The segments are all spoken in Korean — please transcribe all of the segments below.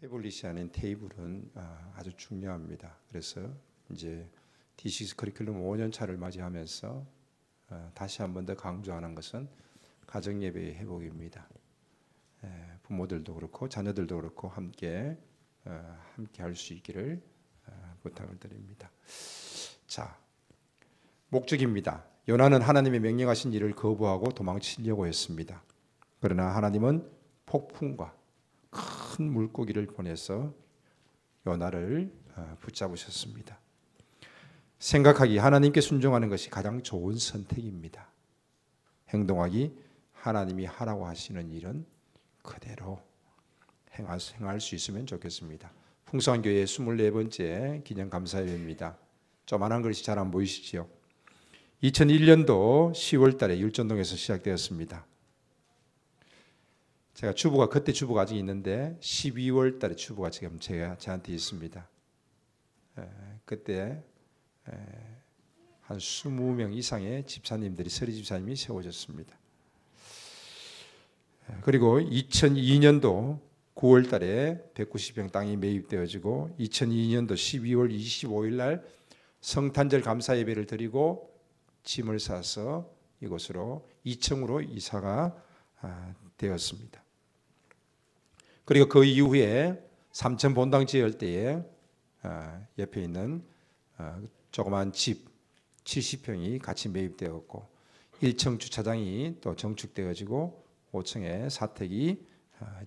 태블릿이 아닌 테이블은 아주 중요합니다. 그래서 이제 D6 커리큘럼 5년 차를 맞이하면서 다시 한 번 더 강조하는 것은 가정예배의 회복입니다. 부모들도 그렇고 자녀들도 그렇고 함께 할 수 있기를 부탁을 드립니다. 자, 목적입니다. 요나는 하나님의 명령하신 일을 거부하고 도망치려고 했습니다. 그러나 하나님은 폭풍과 큰 물고기를 보내서 요나를 붙잡으셨습니다. 생각하기 하나님께 순종하는 것이 가장 좋은 선택입니다. 행동하기 하나님이 하라고 하시는 일은 그대로 행할 수 있으면 좋겠습니다. 풍성한 교회 24번째 기념 감사예배입니다. 조만한 글씨 잘 안 보이시지요? 2001년도 10월 달에 율전동에서 시작되었습니다. 제가 그때 주부가 아직 있는데 12월 달에 주부가 지금 저한테 있습니다. 그때 한 20명 이상의 집사님들이 서리 집사님이 세워졌습니다. 그리고 2002년도 9월 달에 190평 땅이 매입되어지고 2002년도 12월 25일 날 성탄절 감사 예배를 드리고 짐을 싸서 이곳으로 2층으로 이사가 되었습니다. 그리고 그 이후에 삼천 본당 지을 때에 옆에 있는 조그만 집 70평이 같이 매입되었고 1층 주차장이 또 정축되어지고 5층에 사택이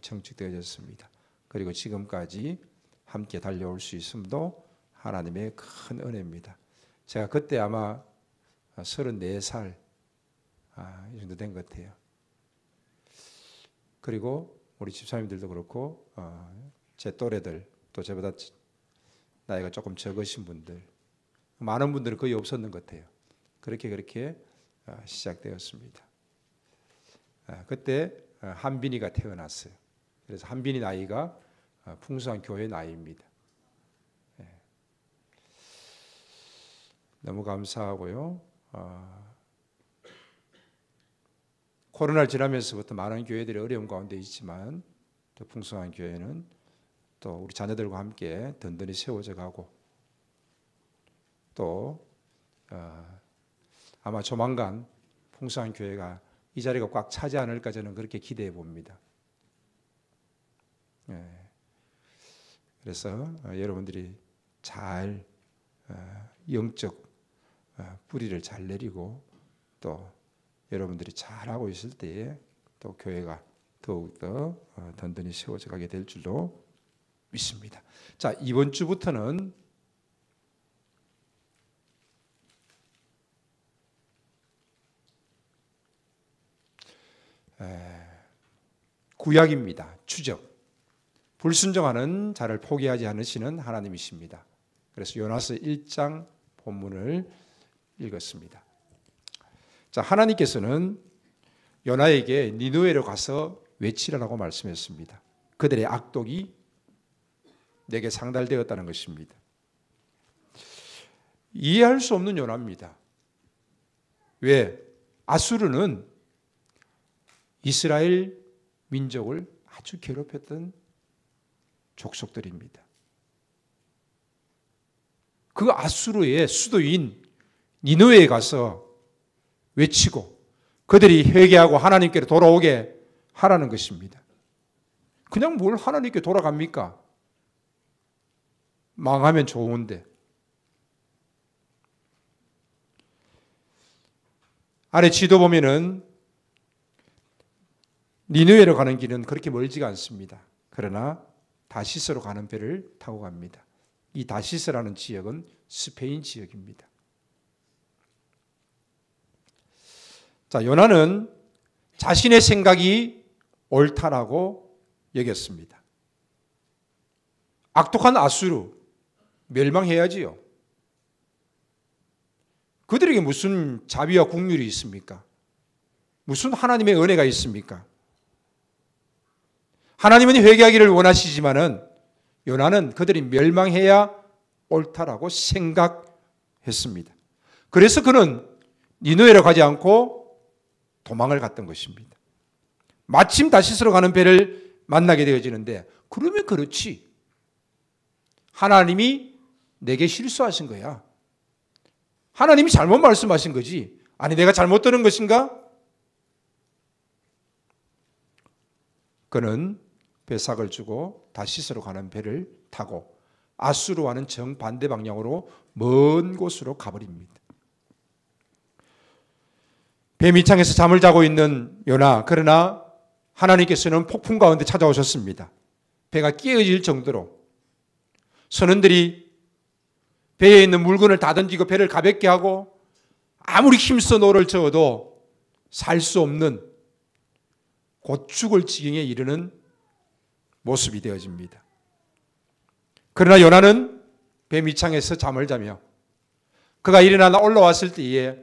정축되어졌습니다. 그리고 지금까지 함께 달려올 수 있음도 하나님의 큰 은혜입니다. 제가 그때 아마 34살 이 정도 된 것 같아요. 그리고 우리 집사님들도 그렇고 제 또래들 또 저보다 나이가 조금 적으신 분들 많은 분들은 거의 없었는 것 같아요. 그렇게 시작되었습니다. 그때 한빈이가 태어났어요. 그래서 한빈이 나이가 풍성한 교회 나이입니다. 너무 감사하고요. 코로나를 지나면서부터 많은 교회들이 어려움 가운데 있지만 또 풍성한 교회는 또 우리 자녀들과 함께 든든히 세워져 가고 또 아마 조만간 풍성한 교회가 이 자리가 꽉 차지 않을까 저는 그렇게 기대해 봅니다. 그래서 여러분들이 잘 영적 뿌리를 잘 내리고 또 여러분들이 잘하고 있을 때에 또 교회가 더욱더 든든히 세워져 가게 될 줄로 믿습니다. 자, 이번 주부터는 구약입니다. 추적. 불순종하는 자를 포기하지 않으시는 하나님이십니다. 그래서 요나서 1장 본문을 읽었습니다. 자, 하나님께서는 요나에게 니느웨로 가서 외치라라고 말씀했습니다. 그들의 악독이 내게 상달되었다는 것입니다. 이해할 수 없는 요나입니다. 왜? 아수르는 이스라엘 민족을 아주 괴롭혔던 족속들입니다. 그 아수르의 수도인 니느웨에 가서 외치고 그들이 회개하고 하나님께로 돌아오게 하라는 것입니다. 그냥 뭘 하나님께 돌아갑니까? 망하면 좋은데. 아래 지도 보면은 니느웨로 가는 길은 그렇게 멀지가 않습니다. 그러나 다시스로 가는 배를 타고 갑니다. 이 다시스라는 지역은 스페인 지역입니다. 자, 요나는 자신의 생각이 옳다라고 여겼습니다. 악독한 아수르 멸망해야지요. 그들에게 무슨 자비와 국률이 있습니까? 무슨 하나님의 은혜가 있습니까? 하나님은 회개하기를 원하시지만은 요나는 그들이 멸망해야 옳다라고 생각했습니다. 그래서 그는 니느웨로 가지 않고 도망을 갔던 것입니다. 마침 다시스로 가는 배를 만나게 되어지는데 그러면 그렇지. 하나님이 내게 실수하신 거야. 하나님이 잘못 말씀하신 거지. 아니, 내가 잘못 들은 것인가? 그는 배삭을 주고 다시스로 가는 배를 타고 아수르와는 정반대 방향으로 먼 곳으로 가버립니다. 배 밑창에서 잠을 자고 있는 요나, 그러나 하나님께서는 폭풍 가운데 찾아오셨습니다. 배가 깨어질 정도로 선원들이 배에 있는 물건을 다 던지고 배를 가볍게 하고 아무리 힘써 노를 저어도 살 수 없는 곧 죽을 지경에 이르는 모습이 되어집니다. 그러나 요나는 배 밑창에서 잠을 자며 그가 일어나 올라왔을 때에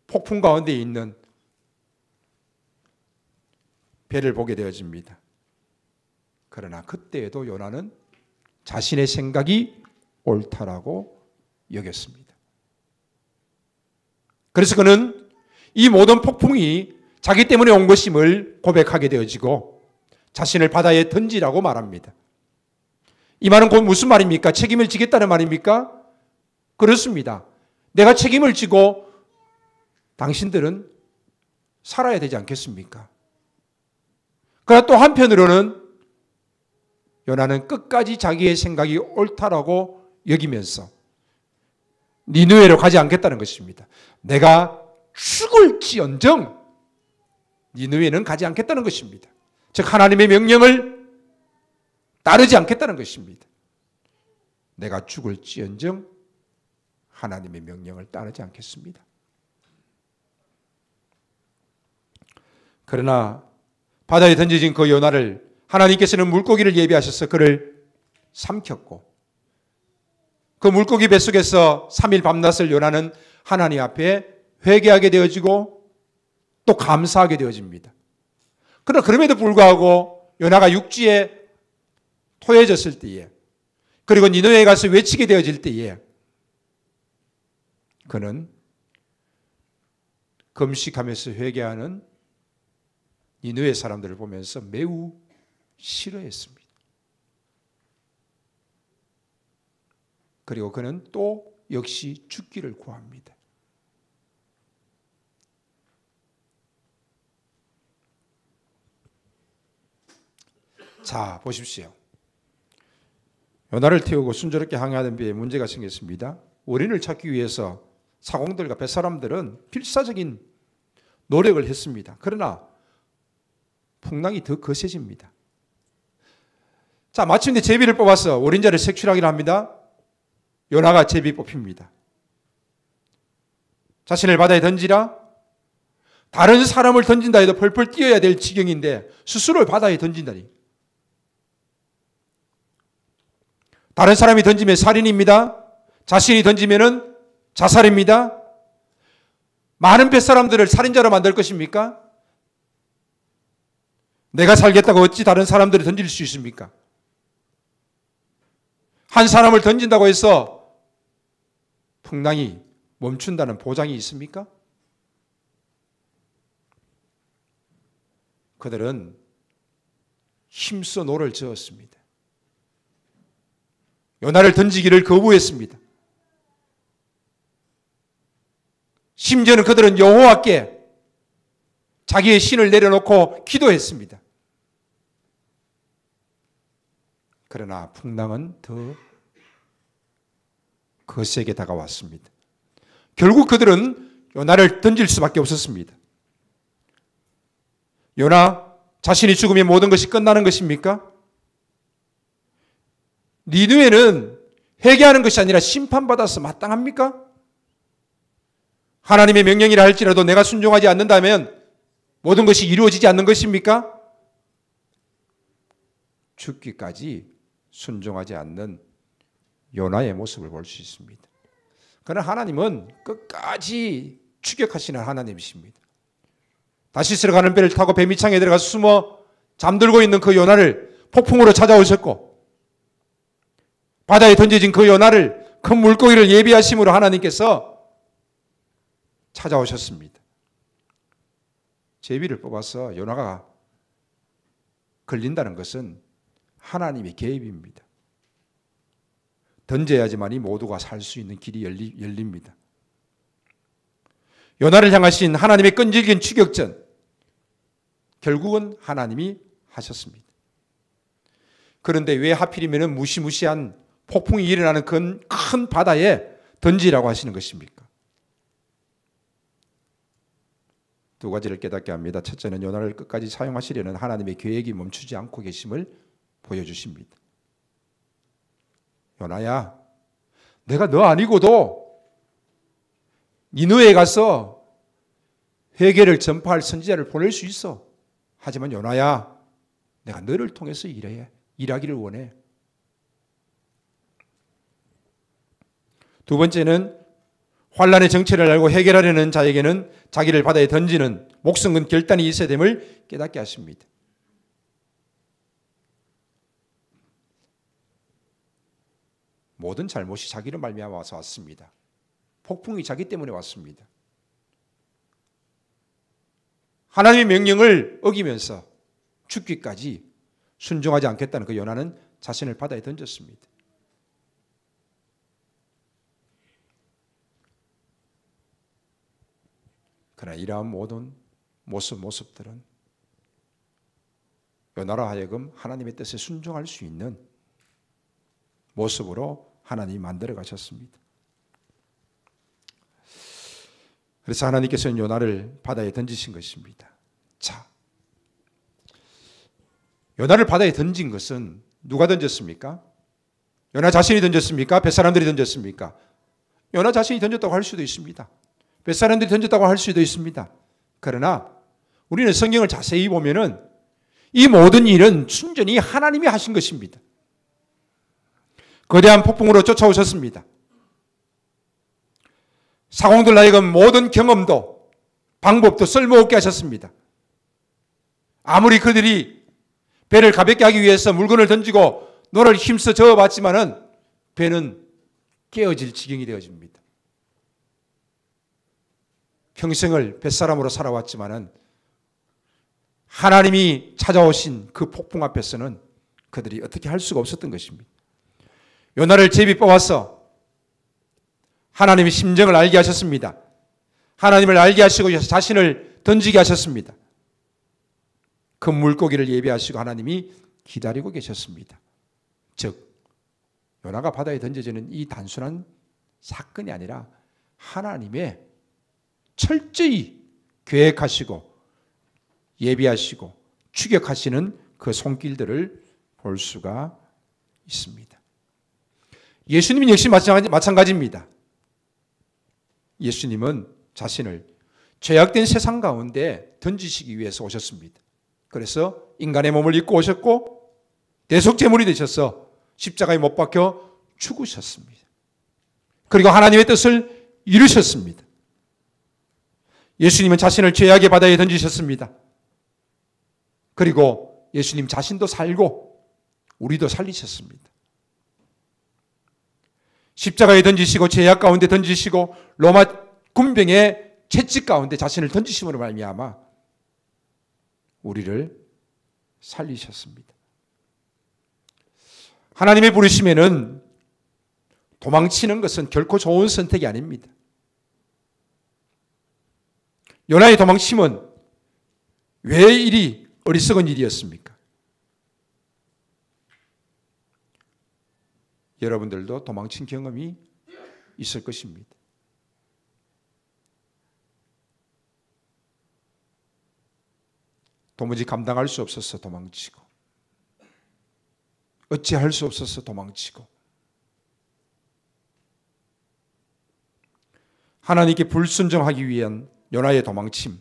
폭풍 가운데 있는 배를 보게 되어집니다. 그러나 그때에도 요나는 자신의 생각이 옳다라고 여겼습니다. 그래서 그는 이 모든 폭풍이 자기 때문에 온 것임을 고백하게 되어지고 자신을 바다에 던지라고 말합니다. 이 말은 곧 무슨 말입니까? 책임을 지겠다는 말입니까? 그렇습니다. 내가 책임을 지고 당신들은 살아야 되지 않겠습니까? 그러나 또 한편으로는 요나는 끝까지 자기의 생각이 옳다라고 여기면서 니느웨로 가지 않겠다는 것입니다. 내가 죽을지언정 니느웨는 가지 않겠다는 것입니다. 즉 하나님의 명령을 따르지 않겠다는 것입니다. 내가 죽을지언정 하나님의 명령을 따르지 않겠습니다. 그러나 바다에 던져진 그 요나를 하나님께서는 물고기를 예비하셔서 그를 삼켰고 그 물고기 뱃속에서 3일 밤낮을 요나는 하나님 앞에 회개하게 되어지고 또 감사하게 되어집니다. 그러나 그럼에도 불구하고 요나가 육지에 토해졌을 때에 그리고 니느웨에 가서 외치게 되어질 때에 그는 금식하면서 회개하는 니느웨 사람들을 보면서 매우 싫어했습니다. 그리고 그는 또 역시 죽기를 구합니다. 자, 보십시오. 요나를 태우고 순조롭게 항해하던 배에 문제가 생겼습니다. 원인을 찾기 위해서 사공들과 뱃사람들은 필사적인 노력을 했습니다. 그러나 풍랑이 더 거세집니다. 자, 마침내 제비를 뽑아서 원인자를 색출하기로 합니다. 요나가 제비 뽑힙니다. 자신을 바다에 던지라. 다른 사람을 던진다 해도 펄펄 뛰어야 될 지경인데 스스로 바다에 던진다니. 다른 사람이 던지면 살인입니다. 자신이 던지면 자살입니다. 많은 뱃사람들을 살인자로 만들 것입니까? 내가 살겠다고 어찌 다른 사람들을 던질 수 있습니까? 한 사람을 던진다고 해서 풍랑이 멈춘다는 보장이 있습니까? 그들은 힘써 노를 저었습니다. 요나를 던지기를 거부했습니다. 심지어는 그들은 여호와께 자기의 신을 내려놓고 기도했습니다. 그러나 풍랑은 더 거세게 다가왔습니다. 결국 그들은 요나를 던질 수밖에 없었습니다. 요나, 자신이 죽으면 모든 것이 끝나는 것입니까? 니느웨는 회개하는 것이 아니라 심판받아서 마땅합니까? 하나님의 명령이라 할지라도 내가 순종하지 않는다면 모든 것이 이루어지지 않는 것입니까? 죽기까지 순종하지 않는 요나의 모습을 볼 수 있습니다. 그러나 하나님은 끝까지 추격하시는 하나님이십니다. 다시스로 가는 배를 타고 배 밑창에 들어가 숨어 잠들고 있는 그 요나를 폭풍으로 찾아오셨고 바다에 던져진 그 요나를 큰 물고기를 예비하심으로 하나님께서 찾아오셨습니다. 제비를 뽑아서 요나가 걸린다는 것은 하나님의 개입입니다. 던져야지만이 모두가 살 수 있는 길이 열립니다. 요나를 향하신 하나님의 끈질긴 추격전, 결국은 하나님이 하셨습니다. 그런데 왜 하필이면 무시무시한 폭풍이 일어나는 큰 바다에 던지라고 하시는 것입니까? 두 가지를 깨닫게 합니다. 첫째는 요나를 끝까지 사용하시려는 하나님의 계획이 멈추지 않고 계심을 보여주십니다. 요나야, 내가 너 아니고도 니느웨에 가서 회개를 전파할 선지자를 보낼 수 있어. 하지만 요나야, 내가 너를 통해서 일하기를 원해. 두 번째는 환란의 정체를 알고 해결하려는 자에게는 자기를 바다에 던지는 목숨 건 결단이 있어야 됨을 깨닫게 하십니다. 모든 잘못이 자기를 말미암아 와서 왔습니다. 폭풍이 자기 때문에 왔습니다. 하나님의 명령을 어기면서 죽기까지 순종하지 않겠다는 그 요나는 자신을 바다에 던졌습니다. 그러나 이러한 모든 모습들은 요나로 하여금 하나님의 뜻에 순종할 수 있는 모습으로 하나님이 만들어 가셨습니다. 그래서 하나님께서는 요나를 바다에 던지신 것입니다. 자, 요나를 바다에 던진 것은 누가 던졌습니까? 요나 자신이 던졌습니까? 뱃사람들이 던졌습니까? 요나 자신이 던졌다고 할 수도 있습니다. 뱃사람들이 던졌다고 할 수도 있습니다. 그러나 우리는 성경을 자세히 보면은 이 모든 일은 순전히 하나님이 하신 것입니다. 거대한 폭풍으로 쫓아오셨습니다. 사공들 하여금 모든 경험도 방법도 쓸모없게 하셨습니다. 아무리 그들이 배를 가볍게 하기 위해서 물건을 던지고 노를 힘써 저어봤지만은 배는 깨어질 지경이 되어집니다. 평생을 뱃사람으로 살아왔지만은 하나님이 찾아오신 그 폭풍 앞에서는 그들이 어떻게 할 수가 없었던 것입니다. 요나를 제비 뽑아서 하나님의 심정을 알게 하셨습니다. 하나님을 알게 하시고 자신을 던지게 하셨습니다. 그 물고기를 예비하시고 하나님이 기다리고 계셨습니다. 즉 요나가 바다에 던져지는 이 단순한 사건이 아니라 하나님의 철저히 계획하시고 예비하시고 추격하시는 그 손길들을 볼 수가 있습니다. 예수님 역시 마찬가지입니다. 예수님은 자신을 죄악된 세상 가운데 던지시기 위해서 오셨습니다. 그래서 인간의 몸을 입고 오셨고 대속제물이 되셔서 십자가에 못 박혀 죽으셨습니다. 그리고 하나님의 뜻을 이루셨습니다. 예수님은 자신을 죄악의 바다에 던지셨습니다. 그리고 예수님 자신도 살고 우리도 살리셨습니다. 십자가에 던지시고 죄악 가운데 던지시고 로마 군병의 채찍 가운데 자신을 던지심으로 말미암아 우리를 살리셨습니다. 하나님의 부르심에는 도망치는 것은 결코 좋은 선택이 아닙니다. 요나의 도망침은 왜 이리 어리석은 일이었습니까? 여러분들도 도망친 경험이 있을 것입니다. 도무지 감당할 수 없어서 도망치고 어찌할 수 없어서 도망치고 하나님께 불순종하기 위한 요나의 도망침,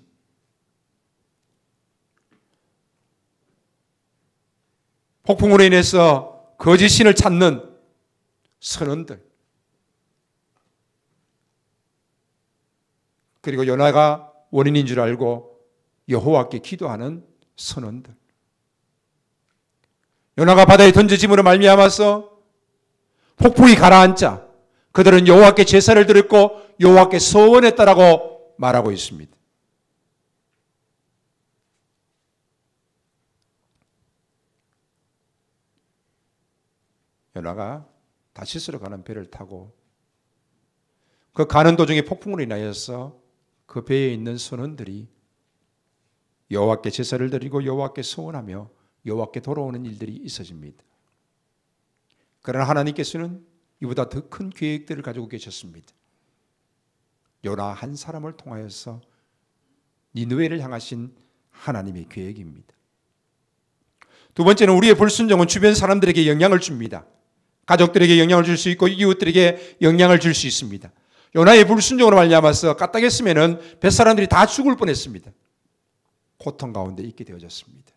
폭풍으로 인해서 거짓 신을 찾는 선원들, 그리고 요나가 원인인 줄 알고 여호와께 기도하는 선원들, 요나가 바다에 던져짐으로 말미암아서 폭풍이 가라앉자 그들은 여호와께 제사를 드렸고 여호와께 서원했다라고 말하고 있습니다. 요나가 다시스로 가는 배를 타고 그 가는 도중에 폭풍으로 인하여서 그 배에 있는 선원들이 여호와께 제사를 드리고 여호와께 서원하며 여호와께 돌아오는 일들이 있어집니다. 그러나 하나님께서는 이보다 더 큰 계획들을 가지고 계셨습니다. 요나 한 사람을 통하여서 니느웨를 향하신 하나님의 계획입니다. 두 번째는 우리의 불순종은 주변 사람들에게 영향을 줍니다. 가족들에게 영향을 줄 수 있고 이웃들에게 영향을 줄 수 있습니다. 요나의 불순종으로 말미암아서 까딱했으면 뱃사람들이 다 죽을 뻔했습니다. 고통 가운데 있게 되어졌습니다.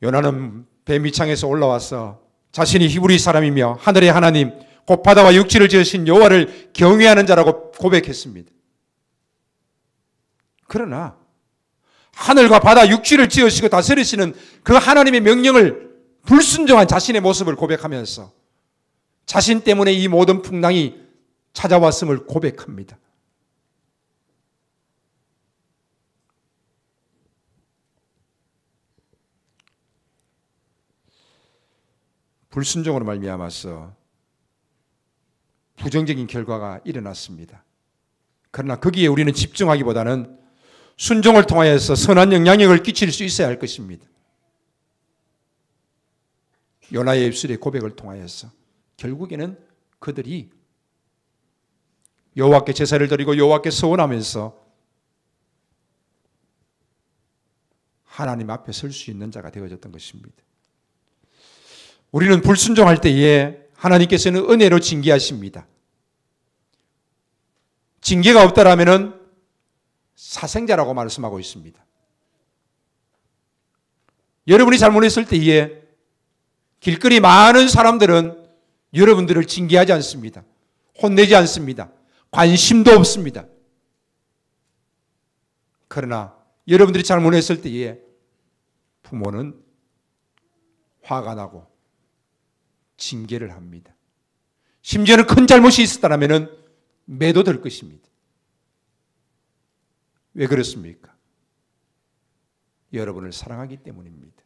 요나는 배 밑창에서 올라와서 자신이 히브리 사람이며 하늘의 하나님 곧 바다와 육지를 지으신 여호와를 경외하는 자라고 고백했습니다. 그러나 하늘과 바다 육지를 지으시고 다스리시는 그 하나님의 명령을 불순종한 자신의 모습을 고백하면서 자신 때문에 이 모든 풍랑이 찾아왔음을 고백합니다. 불순종으로 말미암아서 부정적인 결과가 일어났습니다. 그러나 거기에 우리는 집중하기보다는 순종을 통하여서 선한 영향력을 끼칠 수 있어야 할 것입니다. 요나의 입술의 고백을 통하여서 결국에는 그들이 여호와께 제사를 드리고 여호와께 서원하면서 하나님 앞에 설 수 있는 자가 되어졌던 것입니다. 우리는 불순종할 때에 하나님께서는 은혜로 징계하십니다. 징계가 없다라면은 사생자라고 말씀하고 있습니다. 여러분이 잘못했을 때에 길거리 많은 사람들은 여러분들을 징계하지 않습니다. 혼내지 않습니다. 관심도 없습니다. 그러나 여러분들이 잘못했을 때에 부모는 화가 나고 징계를 합니다. 심지어는 큰 잘못이 있었다면 매도될 것입니다. 왜 그렇습니까? 여러분을 사랑하기 때문입니다.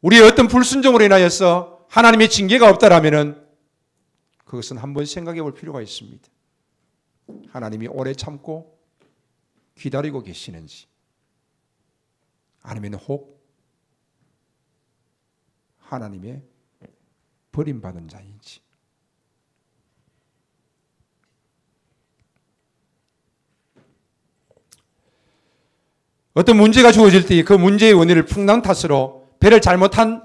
우리의 어떤 불순종으로 인하여서 하나님의 징계가 없다라면 그것은 한번 생각해 볼 필요가 있습니다. 하나님이 오래 참고 기다리고 계시는지 아니면 혹 하나님의 버림받은 자인지. 어떤 문제가 주어질 때 그 문제의 원인을 풍랑 탓으로 배를 잘못한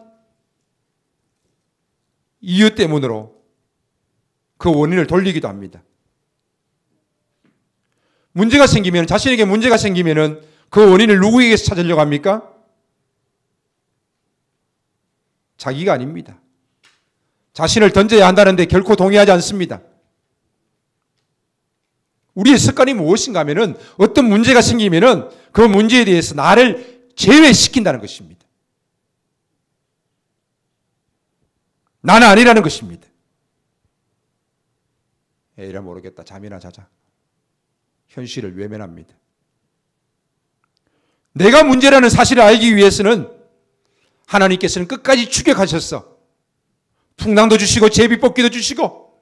이유 때문으로 그 원인을 돌리기도 합니다. 문제가 생기면, 자신에게 문제가 생기면은 그 원인을 누구에게서 찾으려고 합니까? 자기가 아닙니다. 자신을 던져야 한다는데 결코 동의하지 않습니다. 우리의 습관이 무엇인가 하면은 어떤 문제가 생기면은 그 문제에 대해서 나를 제외시킨다는 것입니다. 나는 아니라는 것입니다. 에이라 모르겠다. 잠이나 자자. 현실을 외면합니다. 내가 문제라는 사실을 알기 위해서는 하나님께서는 끝까지 추격하셨어. 풍랑도 주시고 제비뽑기도 주시고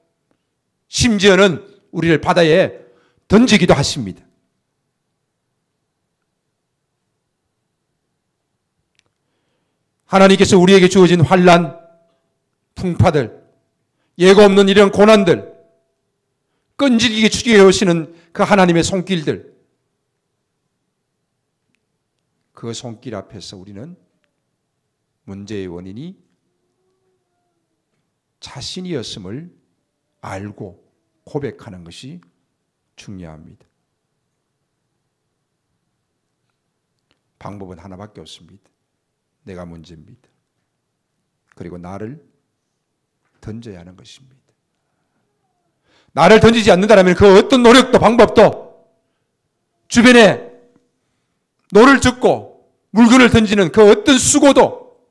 심지어는 우리를 바다에 던지기도 하십니다. 하나님께서 우리에게 주어진 환난, 풍파들, 예고 없는 이런 고난들, 끈질기게 추격해 오시는 그 하나님의 손길들, 그 손길 앞에서 우리는 문제의 원인이 자신이었음을 알고 고백하는 것이 중요합니다. 방법은 하나밖에 없습니다. 내가 문제입니다. 그리고 나를 던져야 하는 것입니다. 나를 던지지 않는다면 그 어떤 노력도 방법도 주변에 노를 젓고 물건을 던지는 그 어떤 수고도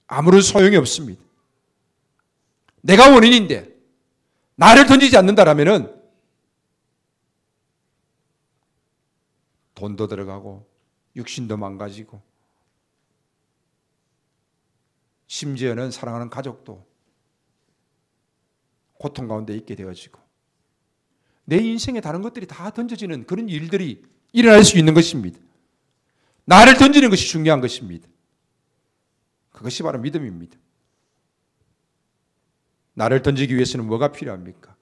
아무런 소용이 없습니다. 내가 원인인데 나를 던지지 않는다면 돈도 들어가고 육신도 망가지고 심지어는 사랑하는 가족도 고통 가운데 있게 되어지고 내 인생에 다른 것들이 다 던져지는 그런 일들이 일어날 수 있는 것입니다. 나를 던지는 것이 중요한 것입니다. 그것이 바로 믿음입니다. 나를 던지기 위해서는 뭐가 필요합니까?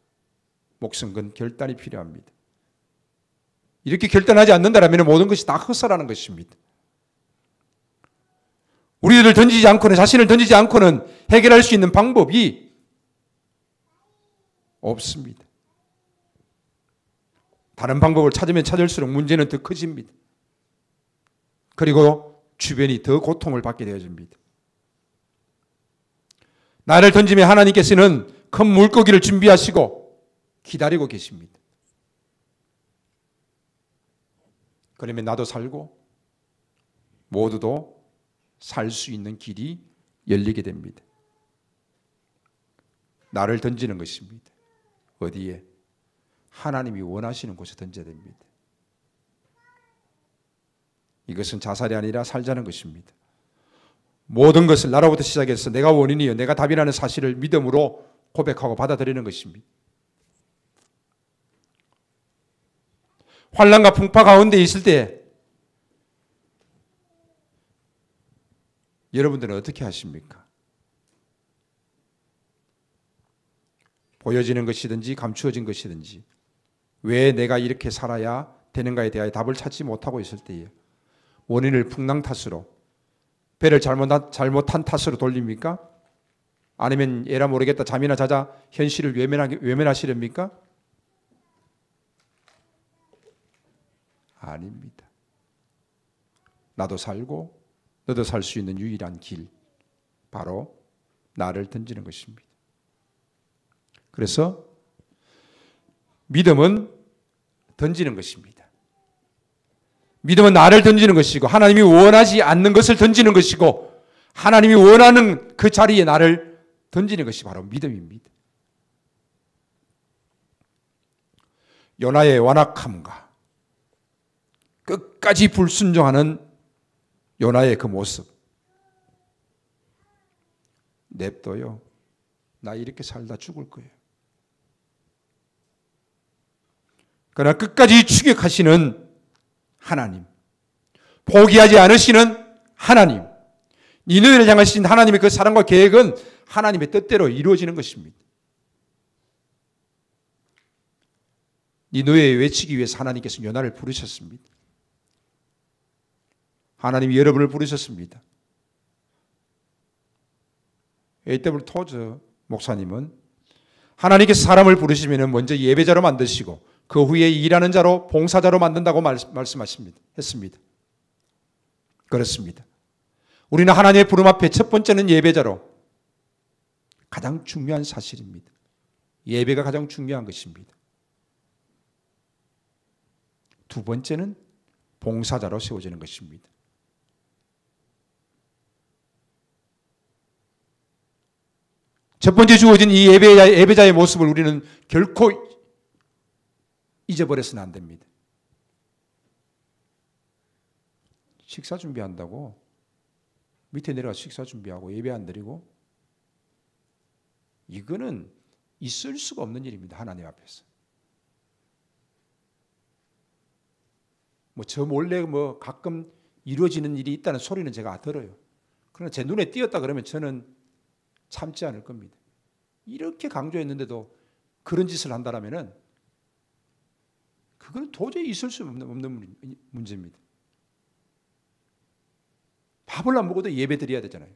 목숨 건 결단이 필요합니다. 이렇게 결단하지 않는다면 모든 것이 다 헛살하는 것입니다. 우리를 던지지 않고는, 자신을 던지지 않고는 해결할 수 있는 방법이 없습니다. 다른 방법을 찾으면 찾을수록 문제는 더 커집니다. 그리고 주변이 더 고통을 받게 되어집니다. 나를 던지면 하나님께서는 큰 물고기를 준비하시고 기다리고 계십니다. 그러면 나도 살고 모두도 살 수 있는 길이 열리게 됩니다. 나를 던지는 것입니다. 어디에? 하나님이 원하시는 곳에 던져야 됩니다. 이것은 자살이 아니라 살자는 것입니다. 모든 것을 나로부터 시작해서 내가 원인이요, 내가 답이라는 사실을 믿음으로 고백하고 받아들이는 것입니다. 환난과 풍파 가운데 있을 때 여러분들은 어떻게 하십니까? 보여지는 것이든지 감추어진 것이든지 왜 내가 이렇게 살아야 되는가에 대하여 답을 찾지 못하고 있을 때에 원인을 풍랑 탓으로, 배를 잘못한 탓으로 돌립니까? 아니면 에라 모르겠다 잠이나 자자 현실을 외면하시렵니까? 아닙니다. 나도 살고 너도 살 수 있는 유일한 길, 바로 나를 던지는 것입니다. 그래서 믿음은 던지는 것입니다. 믿음은 나를 던지는 것이고 하나님이 원하지 않는 것을 던지는 것이고 하나님이 원하는 그 자리에 나를 던지는 것이 바로 믿음입니다. 요나의 완악함과 끝까지 불순종하는 요나의 그 모습, 냅둬요. 나 이렇게 살다 죽을 거예요. 그러나 끝까지 추격하시는 하나님, 포기하지 않으시는 하나님, 니느웨를 향하신 하나님의 그 사랑과 계획은 하나님의 뜻대로 이루어지는 것입니다. 니느웨에 외치기 위해서 하나님께서 요나를 부르셨습니다. 하나님이 여러분을 부르셨습니다. A.W. 토저 목사님은 하나님께서 사람을 부르시면 먼저 예배자로 만드시고 그 후에 일하는 자로, 봉사자로 만든다고 했습니다. 그렇습니다. 우리는 하나님의 부름 앞에 첫 번째는 예배자로, 가장 중요한 사실입니다. 예배가 가장 중요한 것입니다. 두 번째는 봉사자로 세워지는 것입니다. 첫 번째 주어진 이 예배자의 모습을 우리는 결코 잊어버려서는 안 됩니다. 식사 준비한다고 밑에 내려가 식사 준비하고 예배 안 드리고, 이거는 있을 수가 없는 일입니다. 하나님 앞에서. 저 몰래 가끔 이루어지는 일이 있다는 소리는 제가 들어요. 그러나 제 눈에 띄었다 그러면 저는 참지 않을 겁니다. 이렇게 강조했는데도 그런 짓을 한다라면은 그건 도저히 있을 수 없는 문제입니다. 밥을 안 먹어도 예배 드려야 되잖아요.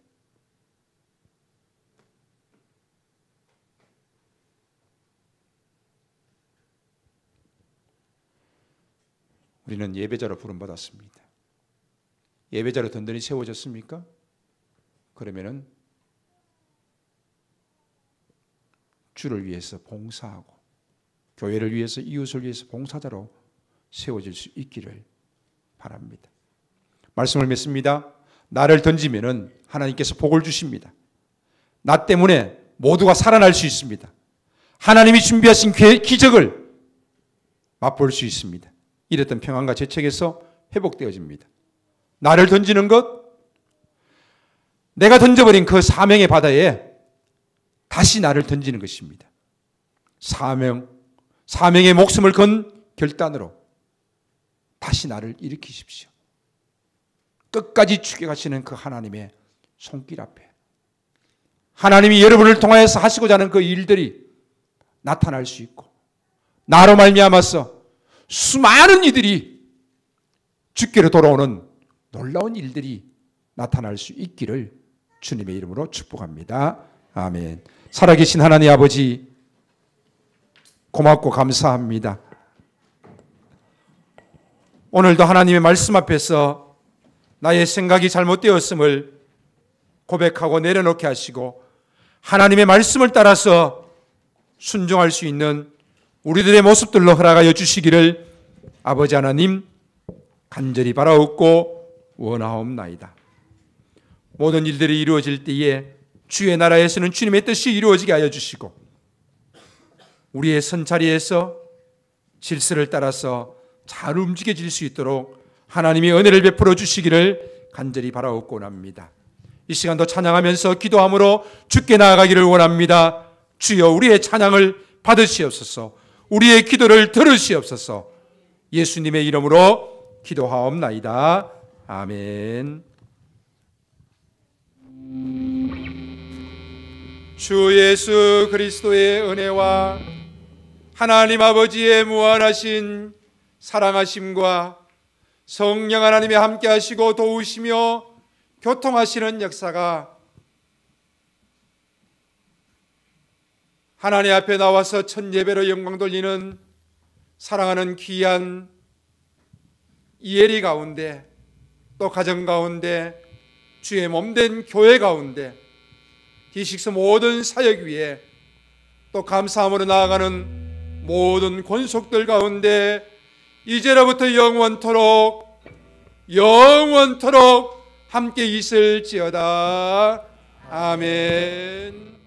우리는 예배자로 부름받았습니다. 예배자로 든든히 세워졌습니까? 그러면은 주를 위해서 봉사하고 교회를 위해서, 이웃을 위해서 봉사자로 세워질 수 있기를 바랍니다. 말씀을 맺습니다. 나를 던지면은 하나님께서 복을 주십니다. 나 때문에 모두가 살아날 수 있습니다. 하나님이 준비하신 기적을 맛볼 수 있습니다. 이랬던 평안과 재책에서 회복되어집니다. 나를 던지는 것, 내가 던져버린 그 사명의 바다에 다시 나를 던지는 것입니다. 사명의 목숨을 건 결단으로 다시 나를 일으키십시오. 끝까지 추격하시는 그 하나님의 손길 앞에 하나님이 여러분을 통하여서 하시고자 하는 그 일들이 나타날 수 있고, 나로 말미암아서 수많은 이들이 주께로 돌아오는 놀라운 일들이 나타날 수 있기를 주님의 이름으로 축복합니다. 아멘. 살아계신 하나님 아버지, 고맙고 감사합니다. 오늘도 하나님의 말씀 앞에서 나의 생각이 잘못되었음을 고백하고 내려놓게 하시고, 하나님의 말씀을 따라서 순종할 수 있는 우리들의 모습들로 허락하여 주시기를 아버지 하나님 간절히 바라옵고 원하옵나이다. 모든 일들이 이루어질 때에 주의 나라에서는 주님의 뜻이 이루어지게 하여 주시고, 우리의 선자리에서 질서를 따라서 잘 움직여질 수 있도록 하나님이 은혜를 베풀어 주시기를 간절히 바라옵고 원합니다. 이 시간도 찬양하면서 기도함으로 주께 나아가기를 원합니다. 주여, 우리의 찬양을 받으시옵소서. 우리의 기도를 들으시옵소서. 예수님의 이름으로 기도하옵나이다. 아멘. 주 예수 그리스도의 은혜와 하나님 아버지의 무한하신 사랑하심과 성령 하나님이 함께 하시고 도우시며 교통하시는 역사가 하나님 앞에 나와서 첫 예배로 영광 돌리는 사랑하는 귀한 이혜리 가운데, 또 가정 가운데, 주의 몸된 교회 가운데, D6 모든 사역 위에, 또 감사함으로 나아가는 모든 권속들 가운데 이제로부터 영원토록 함께 있을지어다. 아멘.